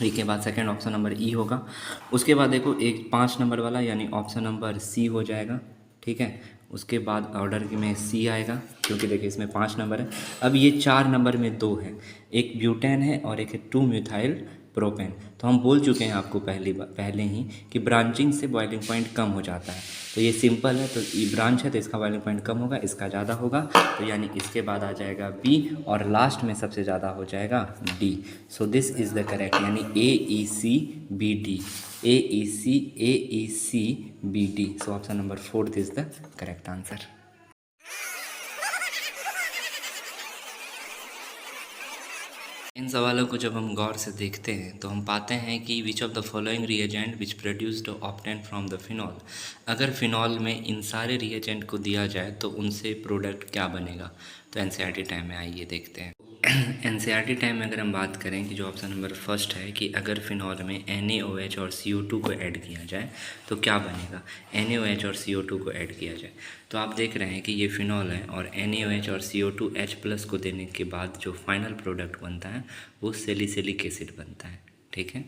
ई के बाद सेकंड ऑप्शन नंबर ई होगा। उसके बाद देखो एक 5 नंबर वाला, यानी ऑप्शन नंबर सी हो जाएगा, ठीक है। उसके बाद ऑर्डर में सी आएगा, क्योंकि देखिए इसमें 5 नंबर है। अब ये 4 नंबर में 2 है, एक ब्यूटेन है और एक है 2 मिथाइल प्रोपेन। तो हम बोल चुके हैं आपको पहले ही कि ब्रांचिंग से बॉइलिंग पॉइंट कम हो जाता है। तो ये सिंपल है, तो ये ब्रांच है तो इसका बॉइलिंग पॉइंट कम होगा, इसका ज़्यादा होगा, तो यानी इसके बाद आ जाएगा बी, और लास्ट में सबसे ज़्यादा हो जाएगा D. So this is the correct, यानी AECBD, AECBD। So option number 4 is the correct answer. इन सवालों को जब हम गौर से देखते हैं तो हम पाते हैं कि which of the following reagent which produced obtain from the phenol. अगर फिनॉल में इन सारे रिएजेंट को दिया जाए तो उनसे प्रोडक्ट क्या बनेगा। तो NCERT टाइम में आइए देखते हैं। NCERT टाइम में अगर हम बात करें कि जो ऑप्शन नंबर फर्स्ट है कि अगर फिनॉल में NaOH और CO2 को ऐड किया जाए तो क्या बनेगा। NaOH और CO2 को ऐड किया जाए तो आप देख रहे हैं कि ये फिनॉल है, और NaOH और CO2 H+ को देने के बाद जो फाइनल प्रोडक्ट बनता है वो सैलिसिलिक एसिड बनता है, ठीक है।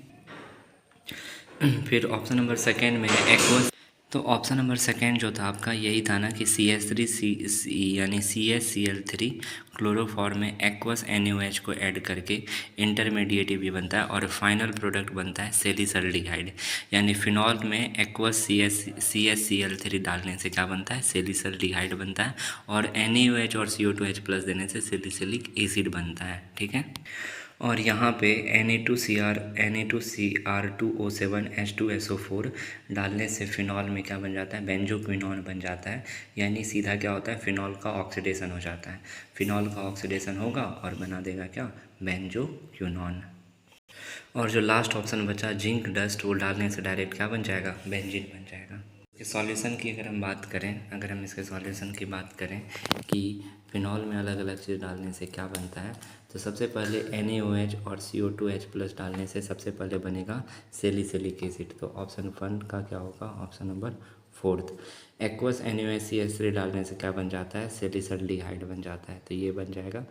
फिर ऑप्शन नंबर सेकेंड में एक्वस तो ऑप्शन नंबर सेकेंड जो था आपका यही था ना कि CH3 यानी CHCl3 क्लोरोफॉर्म में एक्वस NaOH को ऐड करके इंटरमीडिएट भी बनता है और फाइनल प्रोडक्ट बनता है सेलिसल्डिहाइड। यानी फिनॉल में एक्वस CHCl3 डालने से क्या बनता है, सेलिसल्डिहाइड बनता है, और NaOH और CO2H प्लस देने से सेलिसिलिक एसिड बनता है। ठीक है। और यहाँ पे Na2Cr2O7H2SO4 डालने से फिनॉल में क्या बन जाता है, बेंजोक्विनॉन बन जाता है। यानी सीधा क्या होता है, फिनॉल का ऑक्सीडेशन हो जाता है। फिनॉल का ऑक्सीडेशन होगा और बना देगा क्या, बेंजोक्विनॉन। और जो लास्ट ऑप्शन बचा जिंक डस्ट, वो डालने से डायरेक्ट क्या बन जाएगा, बेंजीन बन जाएगा। इस सॉल्यूशन की अगर हम बात करें, अगर हम इसके सॉल्यूशन की बात करें कि फिनॉल में अलग अलग चीज़ डालने से क्या बनता है, तो सबसे पहले NaOH और CO2H प्लस डालने से सबसे पहले बनेगा सेलिसिलिक एसिड। तो ऑप्शन 1 का क्या होगा, ऑप्शन नंबर 4। एक्वस NaOH डालने से क्या बन जाता है, सेलिसल्डिहाइड बन जाता है। तो ये बन जाएगा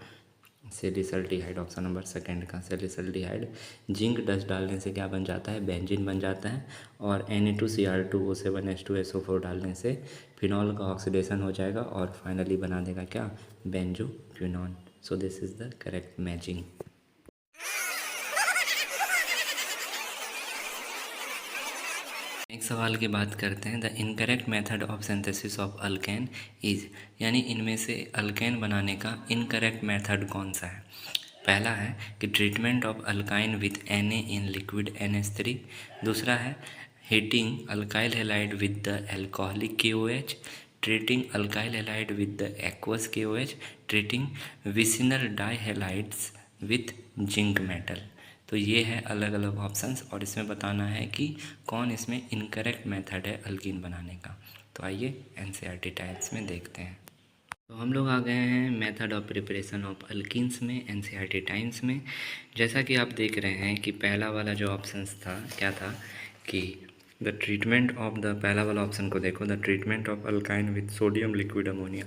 सेलिसल्डिहाइड, ऑप्शन नंबर सेकंड का सेलिसल्डिहाइड। जिंक डस्ट डालने से क्या बन जाता है, बेंजीन बन जाता है। और Na2Cr2O7H2SO4 डालने से फिनॉल का ऑक्सीडेशन हो जाएगा और फाइनली बना देगा क्या, benzoquinone. So this is the correct matching. एक सवाल की बात करते हैं, the incorrect method of synthesis of alkane is, यानी इनमें से अल्केन बनाने का इनकरेक्ट मेथड कौन सा है। पहला है कि treatment of alkyne with Na in liquid NH3। दूसरा है heating alkyl halide with the alcoholic KOH, treating alkyl halide with the aqueous KOH, treating vicinal dihalides with zinc metal. तो ये है अलग अलग ऑप्शंस, और इसमें बताना है कि कौन इसमें इनकरेक्ट मेथड है अल्कीन बनाने का। तो आइए NCERT टाइप्स में देखते हैं। तो हम लोग आ गए हैं method of preparation of alkenes में NCERT टाइम्स में। जैसा कि आप देख रहे हैं कि पहला वाला जो ऑप्शंस था क्या था कि द ट्रीटमेंट ऑफ द, पहला वाला ऑप्शन को देखो, the treatment of alkyne with sodium liquid ammonia.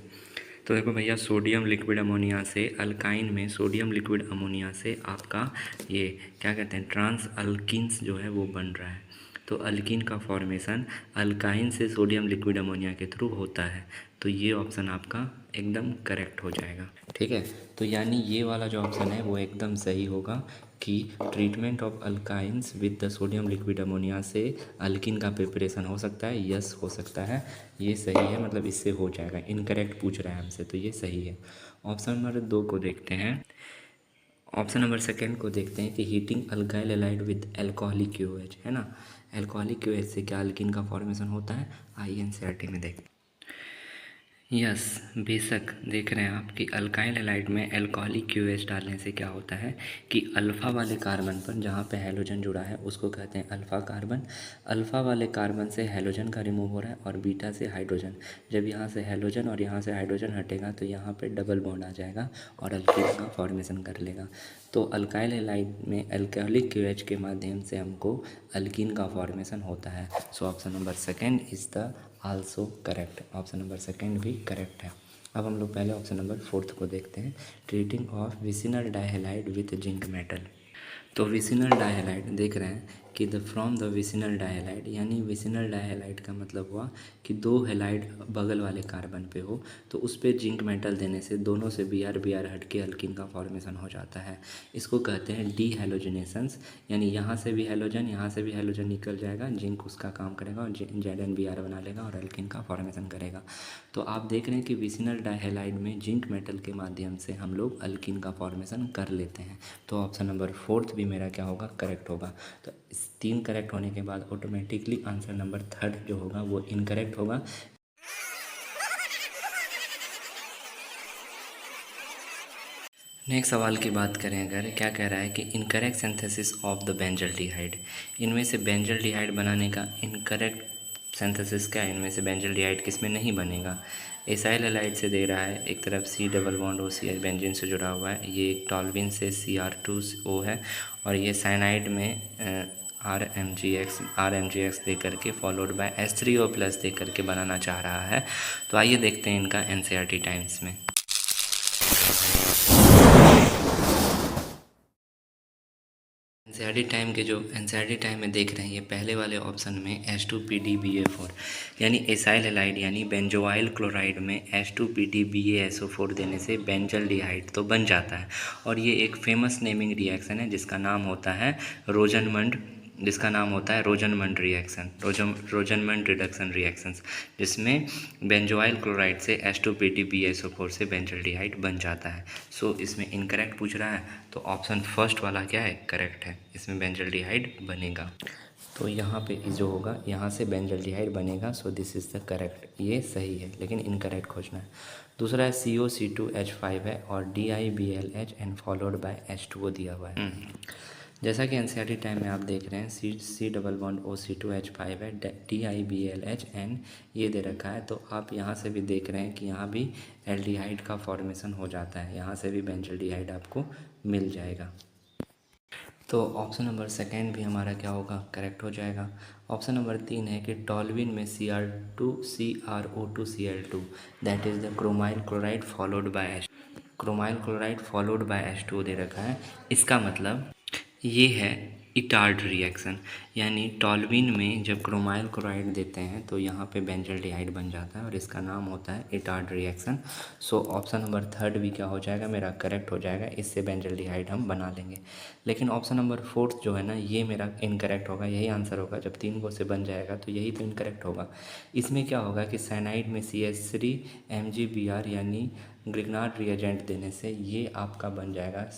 तो देखो भैया, सोडियम लिक्विड अमोनिया से अल्काइन में सोडियम लिक्विड अमोनिया से आपका ये क्या कहते हैं, ट्रांस अल्कीन्स जो है वो बन रहा है। तो अल्कीन का फॉर्मेशन अल्काइन से सोडियम लिक्विड अमोनिया के थ्रू होता है। तो ये ऑप्शन आपका एकदम करेक्ट हो जाएगा। ठीक है। तो यानी ये वाला जो ऑप्शन है वो एकदम सही होगा कि treatment of alkynes with the sodium liquid ammonia से अल्किन का प्रिपरेशन हो सकता है। यस, हो सकता है, ये सही है, मतलब इससे हो जाएगा। इनकरेक्ट पूछ रहा है हमसे, तो ये सही है। ऑप्शन नंबर 2 को देखते हैं। ऑप्शन नंबर सेकेंड को देखते हैं कि heating alkyl halide with alcoholic KOH, है ना। एल्कोहलिक KOH से क्या अल्किन का फॉर्मेशन होता है, INCERT में देखते हैं। यस, बेशक देख रहे हैं आप कि अल्काइल हैलाइड में एल्कोहलिक KOH डालने से क्या होता है कि अल्फ़ा वाले कार्बन पर जहाँ पे हैलोजन जुड़ा है उसको कहते हैं अल्फ़ा कार्बन। अल्फ़ा वाले कार्बन से हैलोजन का रिमूव हो रहा है और बीटा से हाइड्रोजन। जब यहाँ से हैलोजन और यहाँ से हाइड्रोजन हटेगा तो यहाँ पे डबल बॉन्ड आ जाएगा और अल्कीन का फॉर्मेशन कर लेगा। तो अल्काइल हैलाइड में एल्कोहलिक KOH के माध्यम से हमको अल्कीन का फॉर्मेशन होता है। सो option number second is the also correct. Option number second भी करेक्ट है। अब हम लोग पहले ऑप्शन नंबर 4 को देखते हैं, treating of vicinal dihalide with zinc metal. तो विसिनल डाइहैलाइड देख रहे हैं कि the from the vicinal dihalide, यानी विसिनल डाइहैलाइड का मतलब हुआ कि दो हैलाइड बगल वाले कार्बन पे हो तो उस पर जिंक मेटल देने से दोनों से Br Br हट के अल्किन का फॉर्मेशन हो जाता है। इसको कहते हैं डी हैलोजनेशंस, यानी यहाँ से भी हैलोजन निकल जाएगा, जिंक उसका काम करेगा और ZnBr बना लेगा और अल्किन का फॉर्मेशन करेगा। तो आप देख रहे हैं कि विसिनल डाइहैलाइड में जिंक मेटल के माध्यम से हम लोग अल्किन का फॉर्मेशन कर लेते हैं। तो ऑप्शन नंबर 4 भी मेरा क्या होगा, करेक्ट होगा। तो इस 3 करेक्ट होने के बाद ऑटोमेटिकली आंसर नंबर 3 जो होगा वो इनकरेक्ट होगा। नेक्स्ट सवाल की बात करें अगर, क्या कह रहा है कि incorrect synthesis of the benzaldehyde. इनमें से बेंजल्डिहाइड बनाने का इनकरेक्ट सिंथेसिस क्या है, इनमें से बेंजल्डिहाइड किस में नहीं बनेगा। एसाइल हैलाइड से दे रहा है, एक तरफ C double bond OCH benzene से जुड़ा हुआ है, ये एक टॉल्विन से Cr2O है, और ये साइनाइड में RMGX दे करके फॉलोड बाय H3O प्लस दे करके बनाना चाह रहा है। तो आइए देखते हैं इनका NCERT टाइम्स में। एनसीईआरटी टाइम के जो एनसीईआरटी टाइम में देख रहे हैं, ये पहले वाले ऑप्शन में H2PdBa4 यानी एसाइल हैलाइड यानी बेंजोइल क्लोराइड में H2PdBaSO4 देने से बेंजल्डिहाइड तो बन जाता है। और ये एक फेमस नेमिंग रिएक्शन है जिसका नाम होता है रोजनमंड रिएक्शन, रोजनमंड रिडक्शन रिएक्शंस, जिसमें बेंजोइल क्लोराइड से H2PdBaSO4 से बेंजल्डिहाइड बन जाता है। सो इसमें इनकरेक्ट पूछ रहा है, तो ऑप्शन फर्स्ट वाला क्या है, करेक्ट है, इसमें बेंजल्डिहाइड बनेगा। तो यहाँ पे जो होगा, यहाँ से बेंजल्डिहाइड बनेगा, सो दिस इज़ द करेक्ट, ये सही है, लेकिन इनकरेक्ट खोजना है। दूसरा है COC2H5 है और DiBlH and followed by H2O दिया हुआ है। जैसा कि एनसीईआरटी टाइम में आप देख रहे हैं, सी डबल बॉन्ड OC2H5 है, DiBlH एंड ये दे रखा है। तो आप यहाँ से भी देख रहे हैं कि यहाँ भी एल्डिहाइड का फॉर्मेशन हो जाता है, यहाँ से भी बेंजल्डिहाइड आपको मिल जाएगा। तो ऑप्शन नंबर सेकेंड भी हमारा क्या होगा, करेक्ट हो जाएगा। ऑप्शन नंबर 3 है कि टॉल्विन में CrO2Cl2 that is the chromyl chloride followed by H2O दे रखा है। इसका मतलब ये है इटार्ड रिएक्शन, यानी टॉल्विन में जब क्रोमाइल क्लोराइड देते हैं तो यहाँ पे बेंजल्डिहाइड बन जाता है और इसका नाम होता है इटार्ड रिएक्शन। सो ऑप्शन नंबर थर्ड भी क्या हो जाएगा, मेरा करेक्ट हो जाएगा, इससे बेंजल्डिहाइड हम बना लेंगे। लेकिन ऑप्शन नंबर फोर्थ जो है ना, ये मेरा इनकरेक्ट होगा, यही आंसर होगा। जब 3 को से बन जाएगा तो यही तो इनकरेक्ट होगा। इसमें क्या होगा कि साइनाइड में CH3MgBr यानी ग्रिग्नार्ड रिएजेंट देने से ये आपका बन जाएगा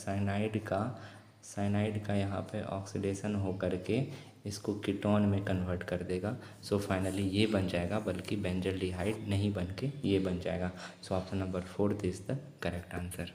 साइनाइड का यहाँ पे ऑक्सीडेशन हो करके इसको कीटोन में कन्वर्ट कर देगा। सो फाइनली ये बन जाएगा, बल्कि बेंजल्डिहाइड नहीं बन के ये बन जाएगा। सो option number 4 is the correct answer.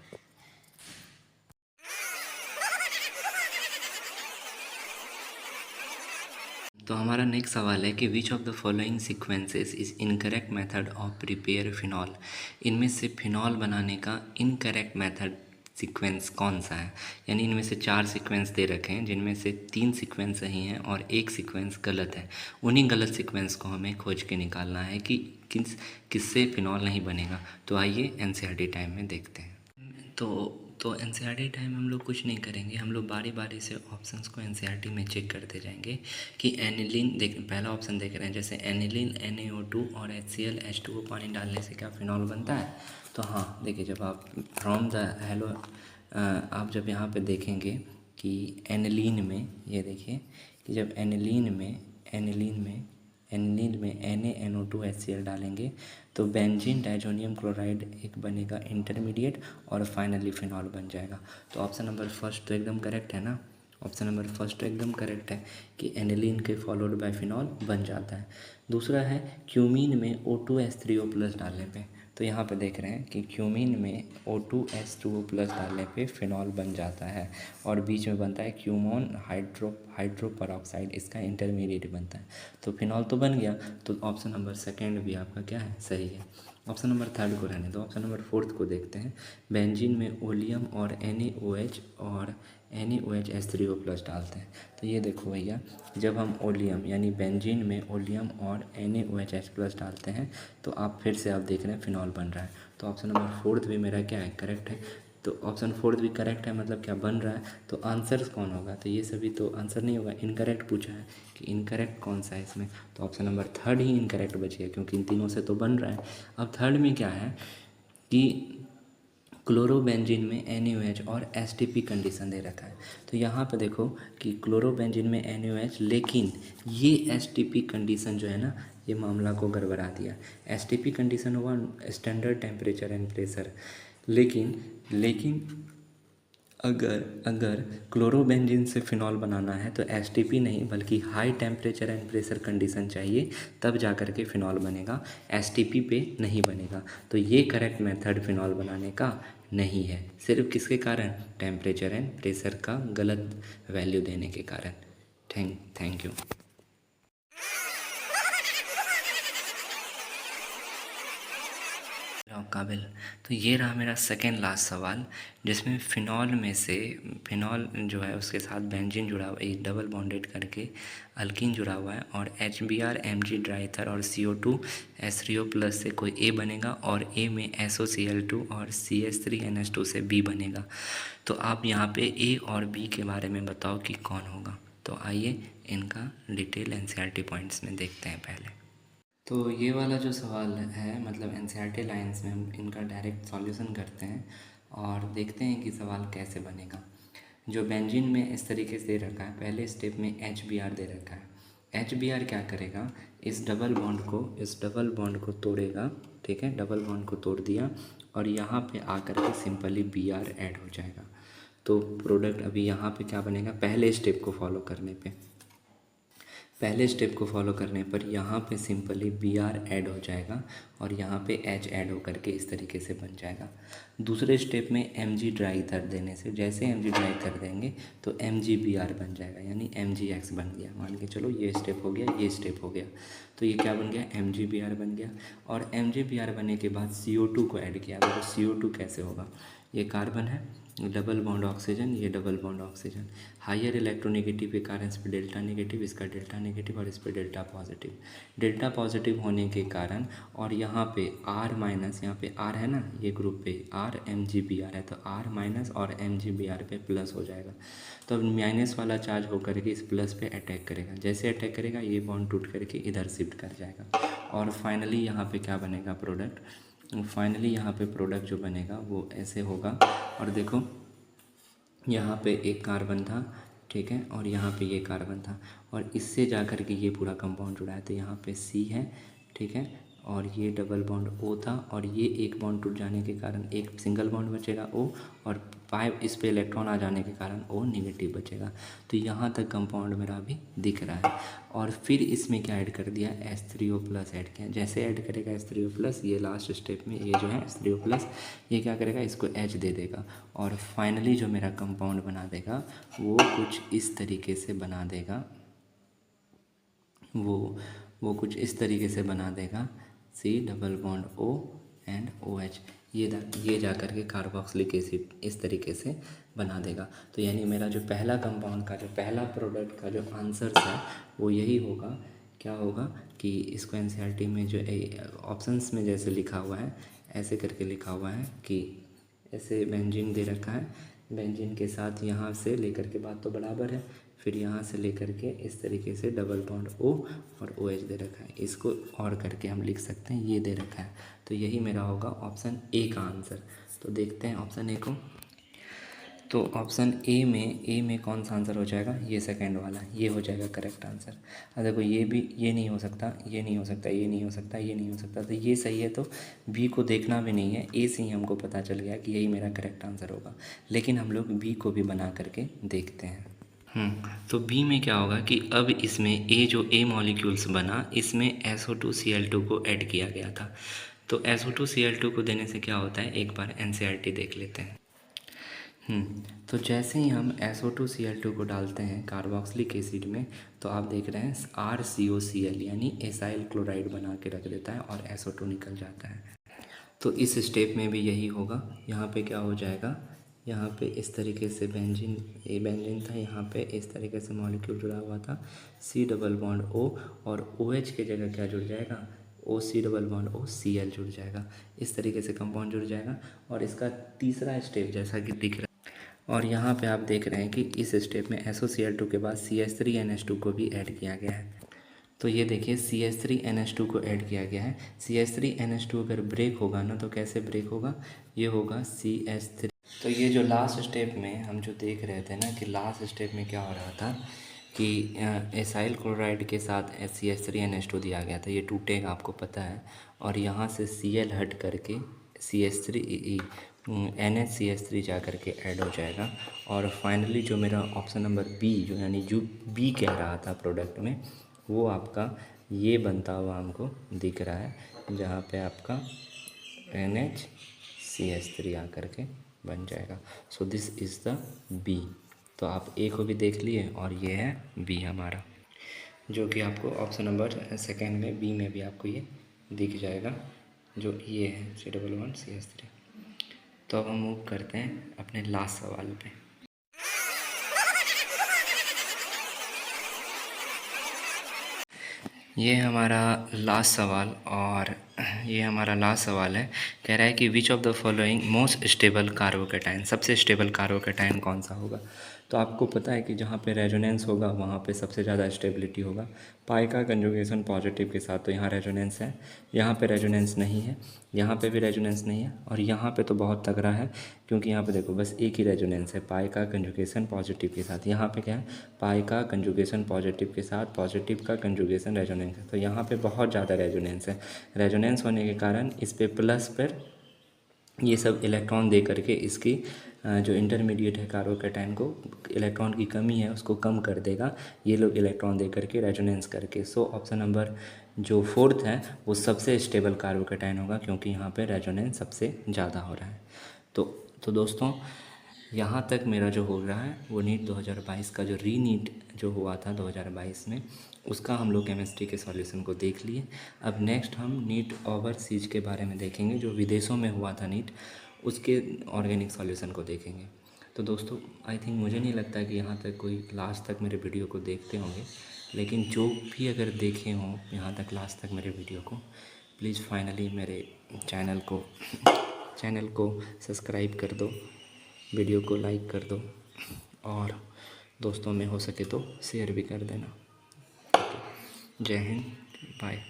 तो हमारा नेक्स्ट सवाल है कि which of the following sequences is incorrect method of prepare phenol. इनमें से फिनॉल बनाने का इनकरेक्ट मेथड सीक्वेंस कौन सा है। यानी इनमें से 4 सीक्वेंस दे रखे हैं, जिनमें से 3 सीक्वेंस सही हैं और 1 सीक्वेंस गलत है। उन्हीं गलत सीक्वेंस को हमें खोज के निकालना है कि किससे फिनॉल नहीं बनेगा। तो आइए एनसीईआरटी टाइम में देखते हैं। तो एनसीईआरटी टाइम में हम लोग कुछ नहीं करेंगे, हम लोग बारी बारी से ऑप्शंस को एनसीईआरटी में चेक करते जाएंगे कि एनिलीन पहला ऑप्शन देख रहे हैं, जैसे एनिलीन NaO2 और HCl H2O पानी डालने से क्या फिनॉल बनता है। तो हाँ, देखिए, जब आप आप जब यहाँ पे देखेंगे कि एनिलीन में, ये देखिए कि जब एनिलीन में NaNO2HCl डालेंगे तो बेंजीन डाइजोनियम क्लोराइड एक बनेगा इंटरमीडिएट और फाइनली फिनॉल बन जाएगा। तो ऑप्शन नंबर फर्स्ट तो एकदम करेक्ट है ना, ऑप्शन नंबर फर्स्ट तो एकदम करेक्ट है कि एनिलीन के फॉलोड बाय फिनॉल बन जाता है। दूसरा है क्यूमीन में O2H3O+ डालने पे, तो यहाँ पे देख रहे हैं कि क्यूमीन में O2H2O+ डालने पे फिनॉल बन जाता है और बीच में बनता है क्यूमोन हाइड्रोपरऑक्साइड, इसका इंटरमीडिएट बनता है। तो फिनॉल तो बन गया, तो ऑप्शन नंबर सेकेंड भी आपका क्या है, सही है। ऑप्शन नंबर थर्ड को रहने दो, ऑप्शन नंबर फोर्थ को देखते हैं। बेंजीन में ओलियम और NaOH डालते हैं। तो ये देखो भैया, जब हम ओलियम यानी बेंजीन में ओलियम और NaOH+ डालते हैं तो आप फिर से आप देख रहे हैं फिनॉल बन रहा है। तो ऑप्शन नंबर फोर्थ भी मेरा क्या है, करेक्ट है। तो ऑप्शन फोर्थ भी करेक्ट है, मतलब क्या बन रहा है। तो आंसर कौन होगा, तो ये सभी तो आंसर नहीं होगा, इनकरेक्ट पूछा है कि इनकरेक्ट कौन सा है इसमें। तो ऑप्शन नंबर थर्ड ही इनकरेक्ट बच गया, क्योंकि इन तीनों से तो बन रहा है। अब थर्ड में क्या है कि क्लोरोबेंजीन में NaOH और STP कंडीशन दे रखा है। तो यहाँ पे देखो कि क्लोरोबेंजीन में NaOH, लेकिन ये STP कंडीशन जो है ना, ये मामला को गड़बड़ा दिया। STP कंडीशन हुआ स्टैंडर्ड टेम्परेचर एंड प्रेशर, लेकिन अगर क्लोरोबेंजीन से फिनॉल बनाना है तो STP नहीं बल्कि high temperature and pressure condition चाहिए, तब जा कर के फिनॉल बनेगा, STP पे नहीं बनेगा। तो ये करेक्ट मेथड फिनॉल बनाने का नहीं है, सिर्फ किसके कारण, टेम्परेचर एंड प्रेशर का गलत वैल्यू देने के कारण। Thank you. काबिल। तो ये रहा मेरा सेकेंड लास्ट सवाल, जिसमें फिनॉल में से फिनॉल जो है उसके साथ बेंजीन जुड़ा हुआ, एक डबल बॉन्डेड करके अल्कीन जुड़ा हुआ है, और HBr Mg ड्राईथर और CO2 H3O प्लस से कोई A बनेगा, और A में SOCl2 और CH3NH2 से B बनेगा। तो आप यहाँ पे A और B के बारे में बताओ कि कौन होगा। तो आइए इनका डिटेल NCERT पॉइंट्स में देखते हैं पहले। तो ये वाला जो सवाल है, मतलब NCERT लाइंस में हम इनका डायरेक्ट सॉल्यूशन करते हैं और देखते हैं कि सवाल कैसे बनेगा। जो बेंजीन में इस तरीके से दे रखा है, पहले स्टेप में HBr दे रखा है। HBr क्या करेगा, इस डबल बॉन्ड को तोड़ेगा, ठीक है, डबल बॉन्ड को तोड़ दिया और यहाँ पे आकर के सिंपली Br ऐड हो जाएगा। तो प्रोडक्ट अभी यहाँ पे क्या बनेगा, पहले स्टेप को फॉलो करने पर यहाँ पे सिंपली Br ऐड हो जाएगा और यहाँ पे H ऐड होकर के इस तरीके से बन जाएगा। दूसरे स्टेप में Mg ड्राईथर देने से, जैसे Mg ड्राईथर देंगे तो MgBr बन जाएगा, यानी MgX बन गया। मान के चलो ये स्टेप हो गया, ये स्टेप हो गया, तो ये क्या बन गया, MgBr बन गया। और MgBr बनने के बाद CO2 को ऐड किया। तो CO2 कैसे होगा, ये कार्बन है, डबल बॉन्ड ऑक्सीजन, ये double bond oxygen, higher electronegative के कारण इस पर डेल्टा नेगेटिव, इसका डेल्टा नेगेटिव और इस पर डेल्टा पॉजिटिव। डेल्टा पॉजिटिव होने के कारण और यहाँ पे R माइनस, यहाँ पे R है ना, ये ग्रुप पे R MgBr है, तो R माइनस और MgBr पे प्लस हो जाएगा। तो अब माइनस वाला चार्ज होकर के इस प्लस पे अटैक करेगा, जैसे अटैक करेगा ये बॉन्ड टूट करके इधर शिफ्ट कर जाएगा और फाइनली यहाँ पे क्या बनेगा प्रोडक्ट, यहाँ पे प्रोडक्ट जो बनेगा वो ऐसे होगा। और देखो यहाँ पे एक कार्बन था, ठीक है, और यहाँ पे ये कार्बन था और इससे जा कर के ये पूरा कंपाउंड जुड़ा है। तो यहाँ पे C है, ठीक है, और ये डबल बॉन्ड O था और ये एक बॉन्ड टूट जाने के कारण एक सिंगल बॉन्ड बचेगा O, और 5 इस पे इलेक्ट्रॉन आ जाने के कारण O नेगेटिव बचेगा। तो यहाँ तक कंपाउंड मेरा अभी दिख रहा है। और फिर इसमें क्या ऐड कर दिया, H3O प्लस ऐड किया। जैसे ऐड करेगा H3O प्लस, ये लास्ट स्टेप में ये जो है H3O प्लस, ये क्या करेगा, इसको H दे देगा और फाइनली जो मेरा कंपाउंड बना देगा वो कुछ इस तरीके से बना देगा, वो कुछ इस तरीके से बना देगा, C double bond O and OH, ये जा कर के कार्बोक्सिलिक एसिड इस तरीके से बना देगा। तो यानी मेरा जो पहला कंपाउंड का, जो पहला प्रोडक्ट का जो आंसर है वो यही होगा। क्या होगा कि इसको NCERT में जो ऑप्शंस में जैसे लिखा हुआ है, ऐसे करके लिखा हुआ है कि ऐसे बेंजीन दे रखा है, बेंजीन के साथ यहाँ से लेकर के, बात तो बराबर है, फिर यहाँ से लेकर के इस तरीके से डबल बॉन्ड O और OH दे रखा है। इसको और करके हम लिख सकते हैं, ये दे रखा है। तो यही मेरा होगा ऑप्शन A का आंसर। तो देखते हैं ऑप्शन A को। तो ऑप्शन ए में कौन सा आंसर हो जाएगा, ये सेकंड वाला, ये हो जाएगा करेक्ट आंसर। अब देखो ये भी, ये नहीं हो सकता, ये नहीं हो सकता, ये नहीं हो सकता, ये नहीं हो सकता, तो ये सही है। तो बी को देखना भी नहीं है, ए से ही हमको पता चल गया कि यही मेरा करेक्ट आंसर होगा। लेकिन हम लोग बी को भी बना करके देखते हैं। तो बी में क्या होगा कि अब इसमें ए मॉलिक्यूल्स बना, इसमें SO2Cl2 को ऐड किया गया था। तो SO2Cl2 को देने से क्या होता है, एक बार NCERT देख लेते हैं। तो जैसे ही हम SO2Cl2 को डालते हैं कार्बोक्सिलिक एसिड में, तो आप देख रहे हैं RCOCl यानी एसाइल क्लोराइड बना के रख देता है और SO2 निकल जाता है। तो इस स्टेप में भी यही होगा। यहाँ पे क्या हो जाएगा, यहाँ पे इस तरीके से बेंजीन, ये बेंजीन था, यहाँ पे इस तरीके से मॉलिक्यूल जुड़ा हुआ था, C डबल बॉन्ड O और OH के जगह क्या जुड़ जाएगा, OC double bond O Cl जुड़ जाएगा। इस तरीके से कंपाउंड जुड़ जाएगा। और इसका तीसरा स्टेप जैसा कि दिख रहा है, और यहाँ पे आप देख रहे हैं कि इस स्टेप में SOCl2 के बाद CH3NH2 को भी ऐड किया गया है। तो ये देखिए CH3NH2 को ऐड किया गया है। CH3NH2 अगर ब्रेक होगा ना, तो कैसे ब्रेक होगा, ये होगा CH3। तो ये जो लास्ट स्टेप में हम जो देख रहे थे ना, कि लास्ट स्टेप में क्या हो रहा था कि एसाइल क्लोराइड के साथ CH3NH2 दिया गया था, ये टूटेगा आपको पता है, और यहाँ से Cl हट करके NaCH3 जा कर के ऐड हो जाएगा। और फाइनली जो मेरा ऑप्शन नंबर बी, जो यानी जो बी कह रहा था प्रोडक्ट में, वो आपका ये बनता हुआ हमको दिख रहा है, जहाँ पे आपका NaCH3 आ कर के बन जाएगा। So this is the B. तो आप ए को भी देख लिए और ये है बी हमारा, जो कि आपको ऑप्शन नंबर सेकेंड में बी में भी आपको ये दिख जाएगा, जो ये है C11CS3। तो अब हम मूव करते हैं अपने लास्ट सवाल पे। ये हमारा लास्ट सवाल, और ये हमारा लास्ट सवाल है। कह रहा है कि which of the following most stable carbocation, सबसे स्टेबल कार्बोकेटाइन कौन सा होगा। तो आपको पता है कि जहाँ पे रेजोनेंस होगा वहाँ पे सबसे ज़्यादा स्टेबिलिटी होगा। पाई का कंजुगेशन पॉजिटिव के साथ, तो यहाँ रेजोनेंस है, यहाँ पे रेजोनेंस नहीं है, यहाँ पे भी रेजोनेंस नहीं है, और यहाँ पे तो बहुत तगड़ा है, क्योंकि यहाँ पे देखो बस एक ही रेजोनेंस है, पाई का कंजुगेशन पॉजिटिव के साथ। यहाँ पे क्या है, पाई का कंजुगेशन पॉजिटिव के साथ, पॉजिटिव का कंजुगेशन रेजोनेंस है, तो यहाँ पे बहुत ज़्यादा रेजोनेंस है। रेजोनेंस होने के कारण इस पे प्लस पर ये सब इलेक्ट्रॉन दे करके इसकी जो इंटरमीडिएट है कार्बोकेटाइन को, इलेक्ट्रॉन की कमी है उसको कम कर देगा, ये लोग इलेक्ट्रॉन दे करके रेजोनेंस करके। सो ऑप्शन नंबर जो फोर्थ है वो सबसे स्टेबल कार्बोकेटाइन होगा, क्योंकि यहाँ पे रेजोनेंस सबसे ज़्यादा हो रहा है। तो दोस्तों, यहाँ तक मेरा जो हो रहा है वो नीट 2022 का जो नीट जो हुआ था 2022 में, उसका हम लोग केमिस्ट्री के सॉल्यूशन को देख लिए। अब नेक्स्ट हम नीट ओवरसीज के बारे में देखेंगे, जो विदेशों में हुआ था नीट, उसके ऑर्गेनिक सॉल्यूशन को देखेंगे। तो दोस्तों, आई थिंक मुझे नहीं लगता कि यहाँ तक कोई लास्ट तक मेरे वीडियो को देखते होंगे, लेकिन जो भी अगर देखे हों यहाँ तक लास्ट तक मेरे वीडियो को, प्लीज़ फाइनली मेरे चैनल को सब्सक्राइब कर दो, वीडियो को लाइक कर दो, और दोस्तों में हो सके तो शेयर भी कर देना। जय हिंद, बाय।